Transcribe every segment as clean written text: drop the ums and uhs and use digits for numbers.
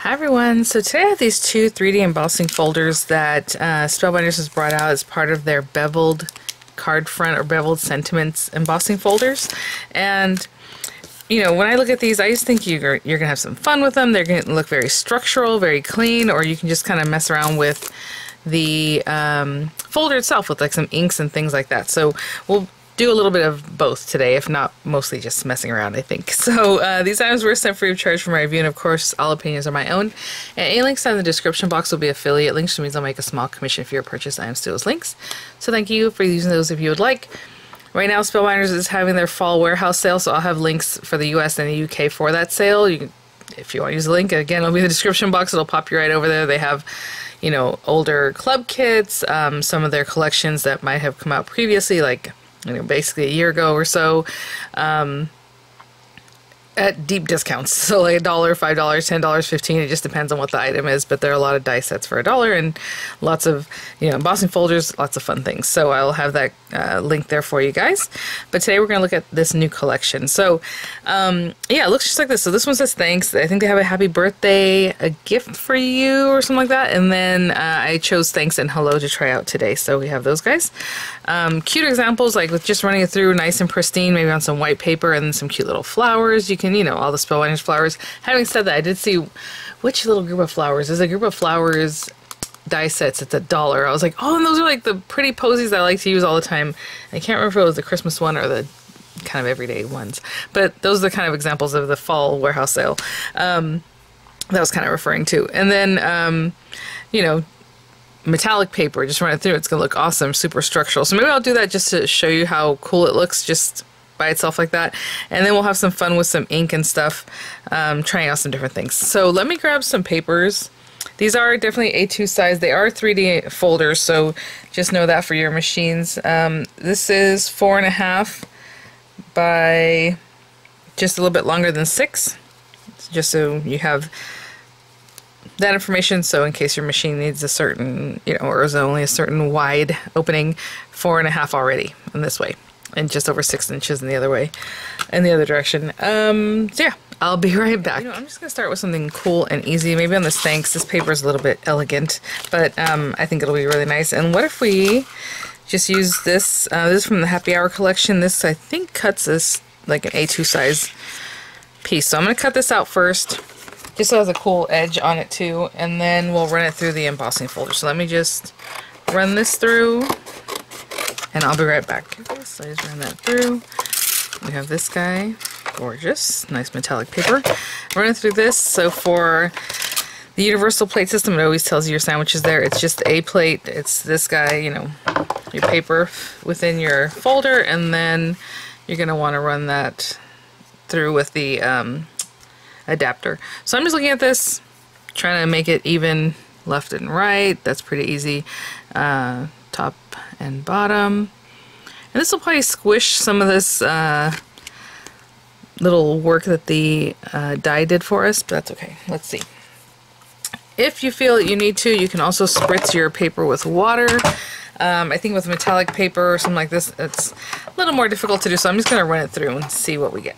Hi everyone, so today I have these two 3D embossing folders that Spellbinders has brought out as part of their Beveled card front or Beveled sentiments embossing folders. And you know, when I look at these, I just think you're gonna have some fun with them. They're gonna look very structural, very clean, or you can just kind of mess around with the folder itself with like some inks and things like that. So we'll do a little bit of both today, if not mostly just messing around, I think. So these items were sent free of charge for my review, and of course all opinions are my own. And any links in the description box will be affiliate links, which means I'll make a small commission for your purchase items to those links. So thank you for using those if you would like. Right now Spellbinders is having their fall warehouse sale, so I'll have links for the US and the UK for that sale. You can, if you want to use the link, again, it'll be in the description box. It'll pop you right over there. They have, you know, older club kits, some of their collections that might have come out previously, like, you know, basically a year ago or so, at deep discounts. So like $1, $5, $10, $15, it just depends on what the item is, but there are a lot of die sets for $1 and lots of, you know, embossing folders, lots of fun things. So I'll have that link there for you guys. But today we're going to look at this new collection. So yeah, it looks just like this. So this one says thanks. I think they have a happy birthday, a gift for you or something like that. And then I chose thanks and hello to try out today. So we have those guys. Cute examples, like with just running it through nice and pristine, maybe on some white paper, and then some cute little flowers. You can, you know, all the Spellbinders flowers. Having said that, I did see which little group of flowers. There's a group of flowers die sets. It's $1. I was like, oh, and those are like the pretty posies that I like to use all the time. I can't remember if it was the Christmas one or the kind of everyday ones, but those are the kind of examples of the fall warehouse sale that I was kind of referring to. And then, you know, metallic paper, just run it through. It's gonna look awesome, super structural. So maybe I'll do that just to show you how cool it looks just by itself like that. And then we'll have some fun with some ink and stuff, trying out some different things. So let me grab some papers. These are definitely A2 size. They are 3D folders, so just know that for your machines. This is 4.5 by just a little bit longer than 6, just so you have that information. So in case your machine needs a certain, you know, or is only a certain wide opening, 4.5 already in this way, and just over 6 inches in the other way, in the other direction. So yeah, I'll be right back. You know, I'm just gonna start with something cool and easy. Maybe on this thanks. This paper is a little bit elegant, but I think it'll be really nice. And what if we just use this? This is from the Happy Hour collection. This, I think, cuts this like an A2 size piece. So I'm gonna cut this out first, just so it has a cool edge on it too, and then we'll run it through the embossing folder. So let me just run this through, and I'll be right back. Okay, so I just ran that through. We have this guy, gorgeous, nice metallic paper. Run it through this. So for the universal plate system, it always tells you your sandwiches there. It's just a plate. It's this guy, you know, your paper within your folder, and then you're gonna want to run that through with the adapter. So I'm just looking at this, trying to make it even left and right. That's pretty easy. Top and bottom. And this will probably squish some of this little work that the die did for us, but that's okay. Let's see. If you feel that you need to, you can also spritz your paper with water. I think with metallic paper or something like this, it's a little more difficult to do, so I'm just going to run it through and see what we get.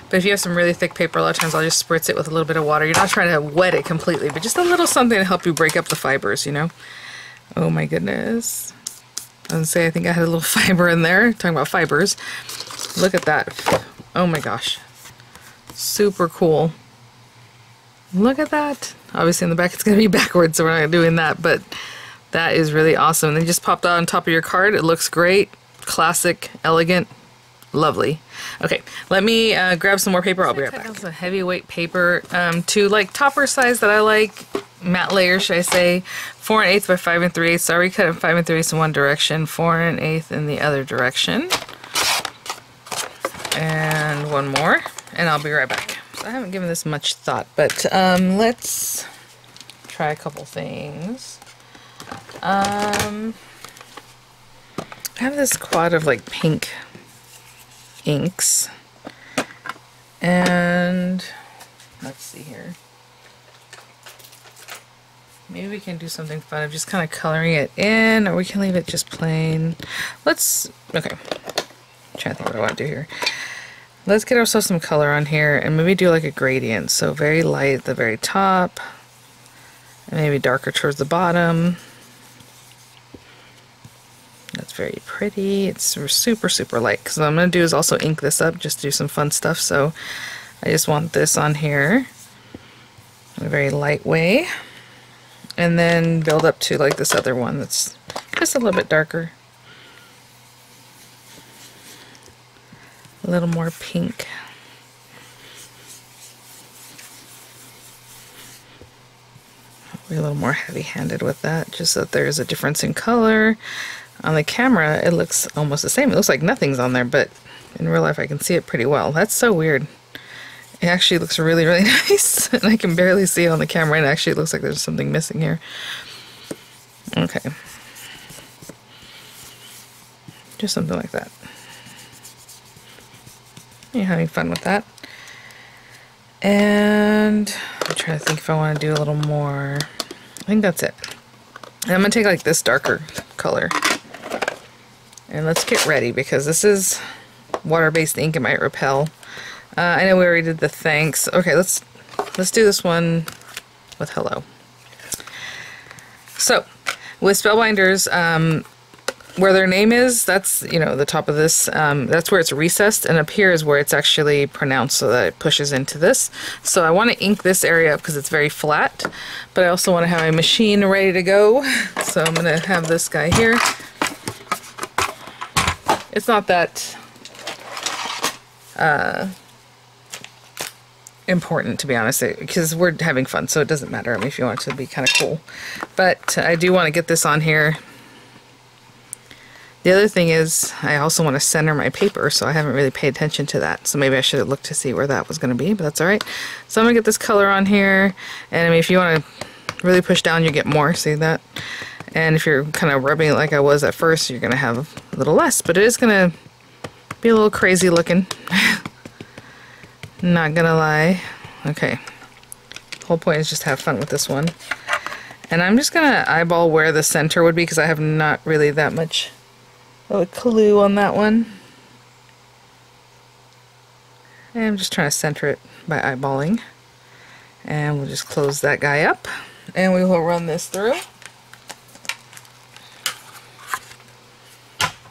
But if you have some really thick paper, a lot of times I'll just spritz it with a little bit of water. You're not trying to wet it completely, but just a little something to help you break up the fibers, you know? Oh my goodness. I was gonna say, I think I had a little fiber in there. Talking about fibers. Look at that. Oh my gosh. Super cool. Look at that. Obviously in the back it's going to be backwards, so we're not doing that, but that is really awesome. They just popped on top of your card. It looks great. Classic, elegant. Lovely. Okay, let me grab some more paper. I'll be right back. Some heavyweight paper to like topper size that I like, matte layer, should I say, 4 1/8 by 5 3/8. So I already cut it 5 3/8 in one direction, 4 1/8 in the other direction, and one more, and I'll be right back. So I haven't given this much thought, but let's try a couple things. I have this quad of like pink inks, and let's see here, maybe we can do something fun of just kind of coloring it in, or we can leave it just plain. Okay, I'm trying to think what I want to do here. let's get ourselves some color on here and maybe do like a gradient. So very light at the very top, and maybe darker towards the bottom. That's very pretty. It's super, super light. Because what I'm going to do is also ink this up, just do some fun stuff. So I just want this on here in a very light way. And then build up to like this other one that's just a little bit darker. A little more pink. Be a little more heavy-handed with that, just so that there's a difference in color. On the camera, it looks almost the same. It looks like nothing's on there, but in real life I can see it pretty well. That's so weird. It actually looks really, really nice, and I can barely see it on the camera, and it actually looks like there's something missing here. Okay. Just something like that. You're having fun with that. And I'm trying to think if I want to do a little more. I think that's it. And I'm going to take like this darker color. And let's get ready, because this is water-based ink. It might repel. I know we already did the thanks. Okay, let's do this one with hello. So, with Spellbinders, where their name is, that's, you know, the top of this, that's where it's recessed, and up here is where it's actually pronounced so that it pushes into this. So I want to ink this area up because it's very flat, but I also want to have my machine ready to go. So I'm going to have this guy here. It's not that important, to be honest, because we're having fun, so it doesn't matter. I mean, if you want it to be kind of cool. But I do want to get this on here. The other thing is, I also want to center my paper, so I haven't really paid attention to that. So maybe I should have looked to see where that was going to be, but that's alright. So I'm going to get this color on here, and I mean, if you want to really push down, you get more, see that? And if you're kind of rubbing it like I was at first, you're going to have a little less, but it is going to be a little crazy looking. Not gonna lie. Okay. The whole point is just have fun with this one. And I'm just gonna eyeball where the center would be, because I have not really that much of a clue on that one. And I'm just trying to center it by eyeballing. And we'll just close that guy up. And we will run this through.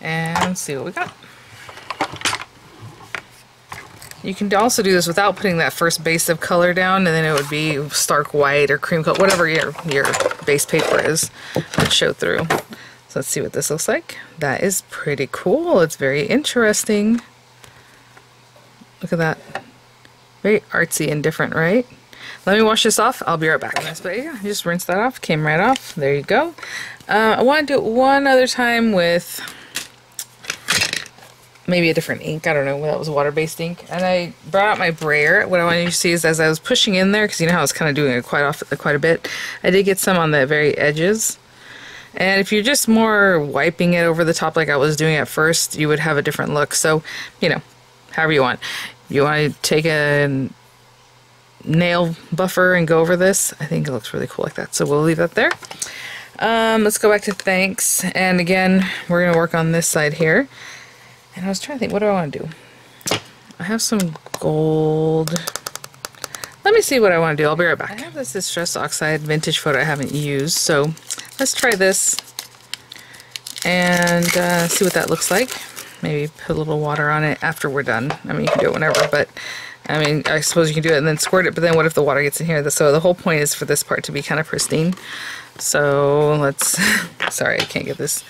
And see what we got. You can also do this without putting that first base of color down, and then it would be stark white or cream color, whatever your base paper is, would show through. So let's see what this looks like. That is pretty cool. It's very interesting. Look at that. Very artsy and different, right? Let me wash this off. I'll be right back. But yeah, just rinse that off. Came right off. There you go. I want to do it one other time with maybe a different ink. I don't know. That was water-based ink. And I brought out my brayer. What I want you to see is, as I was pushing in there, because you know how I was kind of doing it quite a bit, I did get some on the very edges. And if you're just more wiping it over the top like I was doing at first, you would have a different look. So, you know, however you want. You want to take a nail buffer and go over this. I think it looks really cool like that. So we'll leave that there. Let's go back to thanks. And again, we're going to work on this side here. And I was trying to think, what do I want to do? I have some gold. Let me see what I want to do. I'll be right back. I have this Distress Oxide vintage photo I haven't used, so let's try this and see what that looks like. Maybe put a little water on it after we're done. I mean, you can do it whenever, but I mean, I suppose you can do it and then squirt it, but then what if the water gets in here? So the whole point is for this part to be kind of pristine. So let's, sorry, I can't get this.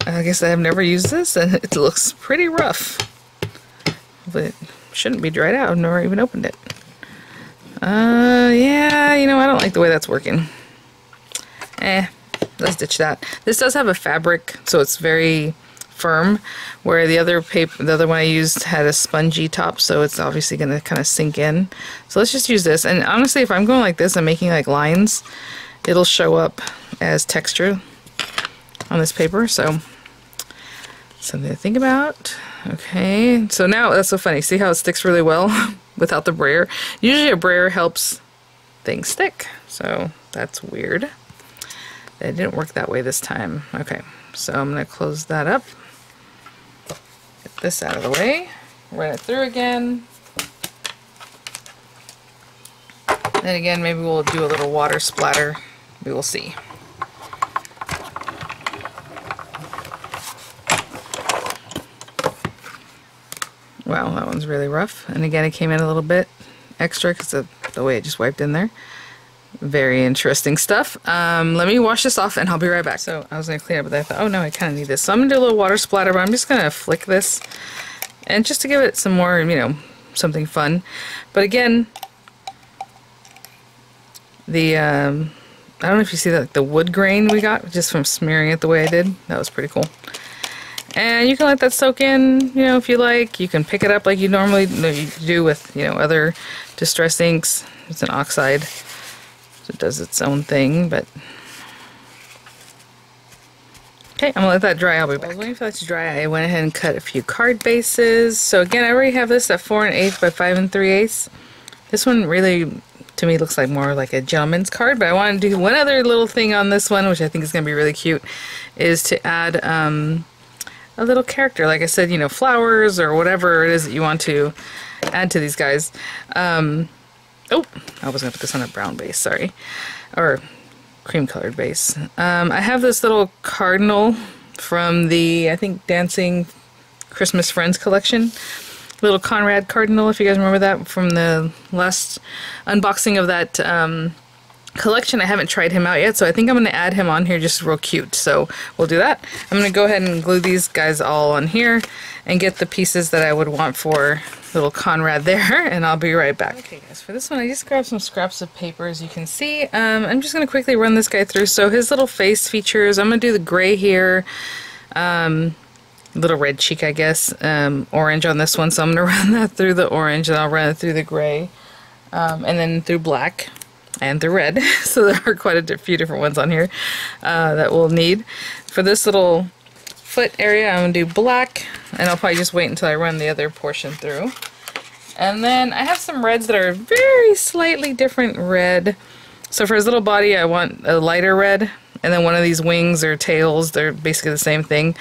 I guess I have never used this, and it looks pretty rough. But it shouldn't be dried out. I've never even opened it. Yeah, you know, I don't like the way that's working. Let's ditch that. This does have a fabric, so it's very firm, where the other paper, the other one I used had a spongy top, so it's obviously going to kind of sink in. So let's just use this. And honestly, if I'm going like this and making like lines, it'll show up as texture on this paper, so something to think about. Okay, so now that's so funny. See how it sticks really well without the brayer? Usually a brayer helps things stick, so that's weird. It didn't work that way this time. Okay, so I'm going to close that up. Get this out of the way, run it through again. And again, maybe we'll do a little water splatter. We will see. Wow, that one's really rough. And again, it came in a little bit extra because of the way it just wiped in there. Very interesting stuff. Let me wash this off and I'll be right back. So I was going to clean it, but I thought, oh no, I kind of need this. So I'm going to do a little water splatter, but I'm just going to flick this. And just to give it some more, you know, something fun. But again, the, I don't know if you see that, like the wood grain we got just from smearing it the way I did. That was pretty cool. And you can let that soak in, you know, if you like. You can pick it up like you normally do with, you know, other distress inks. It's an oxide. It does its own thing, but okay, I'm gonna let that dry. I'll be back. I was waiting for that to dry. I went ahead and cut a few card bases. So again, I already have this at 4 1/8 by 5 3/8. This one really, to me, looks like more like a gentleman's card, but I want to do one other little thing on this one, which I think is gonna be really cute, is to add a little character. Like I said, you know, flowers or whatever it is that you want to add to these guys. Oh, I was going to put this on a brown base, sorry. Or cream colored base. I have this little cardinal from the, I think, Dancing Christmas Friends collection. Little Conrad cardinal, if you guys remember that from the last unboxing of that collection. I haven't tried him out yet, so I think I'm going to add him on here just real cute. So we'll do that. I'm going to go ahead and glue these guys all on here and get the pieces that I would want for little Conrad there, and I'll be right back. Okay guys, for this one I just grabbed some scraps of paper, as you can see. I'm just going to quickly run this guy through. So his little face features, I'm going to do the gray here, little red cheek I guess, orange on this one, so I'm going to run that through the orange, and I'll run it through the gray, and then through black and through red. So there are quite a few different ones on here that we'll need. For this little foot area, I'm going to do black, and I'll probably just wait until I run the other portion through. And then I have some reds that are very slightly different red. So for his little body, I want a lighter red, and then one of these wings or tails, they're basically the same thing.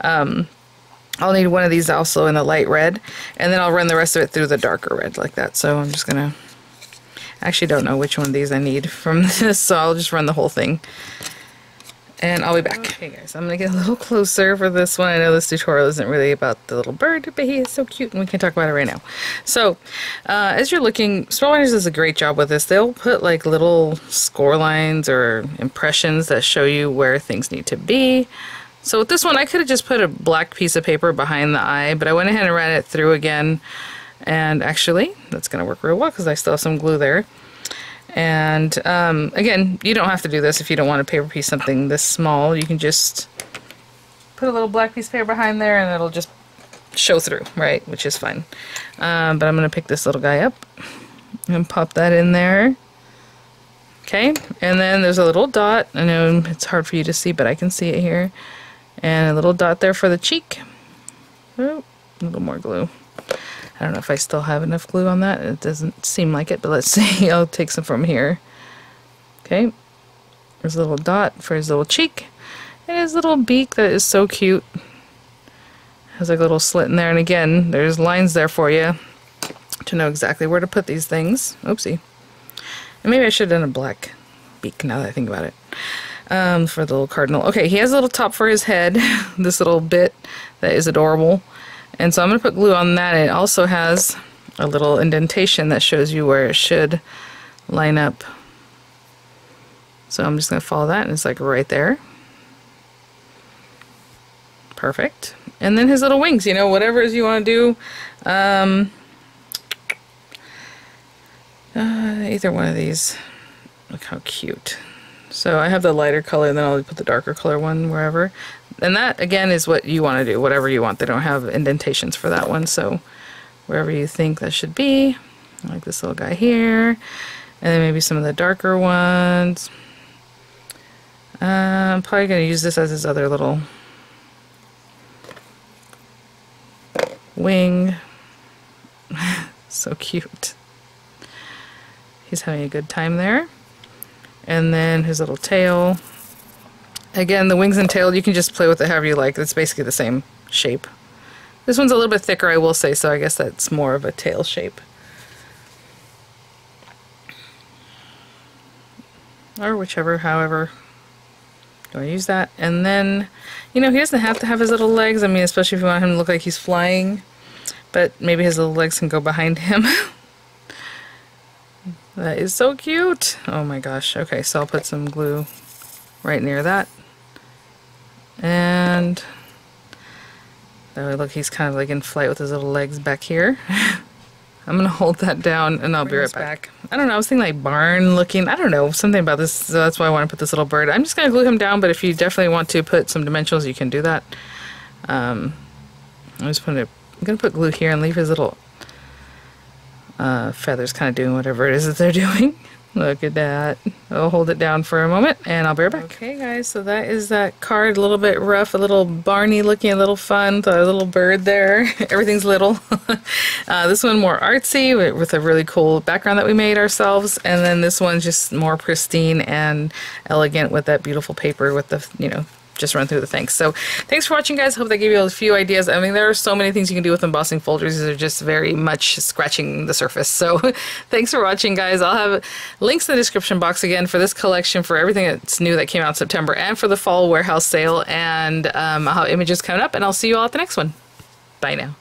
I'll need one of these also in a light red, and then I'll run the rest of it through the darker red like that. So I'm just going to, actually don't know which one of these I need from this, so I'll just run the whole thing. And I'll be back. Okay guys, I'm going to get a little closer for this one. I know this tutorial isn't really about the little bird, but he is so cute and we can talk about it right now. So, as you're looking, Spellbinders does a great job with this. They'll put like little score lines or impressions that show you where things need to be. So with this one, I could have just put a black piece of paper behind the eye, but I went ahead and ran it through again. And actually, that's going to work real well because I still have some glue there. And again, you don't have to do this if you don't want to paper piece something this small. You can just put a little black piece of paper behind there and it'll just show through, right? Which is fine. But I'm going to pick this little guy up and pop that in there. Okay, and then there's a little dot. I know it's hard for you to see, but I can see it here. And a little dot there for the cheek. Oh, a little more glue. I don't know if I still have enough glue on that. It doesn't seem like it, but let's see. I'll take some from here. Okay. There's a little dot for his little cheek. And his little beak that is so cute. Has like a little slit in there. And again, there's lines there for you to know exactly where to put these things. Oopsie. And maybe I should have done a black beak now that I think about it. For the little cardinal. Okay, he has a little top for his head. This little bit that is adorable. And so I'm going to put glue on that. It also has a little indentation that shows you where it should line up. So I'm just going to follow that, and it's like right there. Perfect. And then his little wings, you know, whatever it is you want to do. Either one of these. Look how cute. So I have the lighter color, and then I'll put the darker color one wherever. And that, again, is what you want to do, whatever you want. They don't have indentations for that one, so wherever you think that should be. Like this little guy here. And then maybe some of the darker ones. I'm probably going to use this as his other little wing. So cute. He's having a good time there. And then his little tail. Again, the wings and tail, you can just play with it however you like. It's basically the same shape. This one's a little bit thicker, I will say, so I guess that's more of a tail shape. Or whichever, however you want to use that. And then, you know, he doesn't have to have his little legs. I mean, especially if you want him to look like he's flying. But maybe his little legs can go behind him. That is so cute. Oh my gosh. Okay, so I'll put some glue right near that. And that way, look, he's kind of like in flight with his little legs back here. I'm gonna hold that down and I'll be right back. I don't know, I was thinking like barn looking, I don't know, something about this, so that's why I want to put this little bird. I'm just gonna glue him down, but if you definitely want to put some dimensionals, you can do that. I'm gonna put glue here and leave his little feathers kind of doing whatever it is that they're doing. Look at that. I'll hold it down for a moment and I'll be right back. Okay guys, so that is that card. A little bit rough, a little barny looking, a little fun, the little bird there. Everything's little. This one more artsy with a really cool background that we made ourselves, and then this one's just more pristine and elegant with that beautiful paper with the, you know, just run through the things. So thanks for watching, guys. Hope that gave you a few ideas. I mean, there are so many things you can do with embossing folders. These are just very much scratching the surface. So thanks for watching, guys. I'll have links in the description box again for this collection, for everything that's new that came out in September, and for the fall warehouse sale, and I'll have images coming up, and I'll see you all at the next one. Bye now.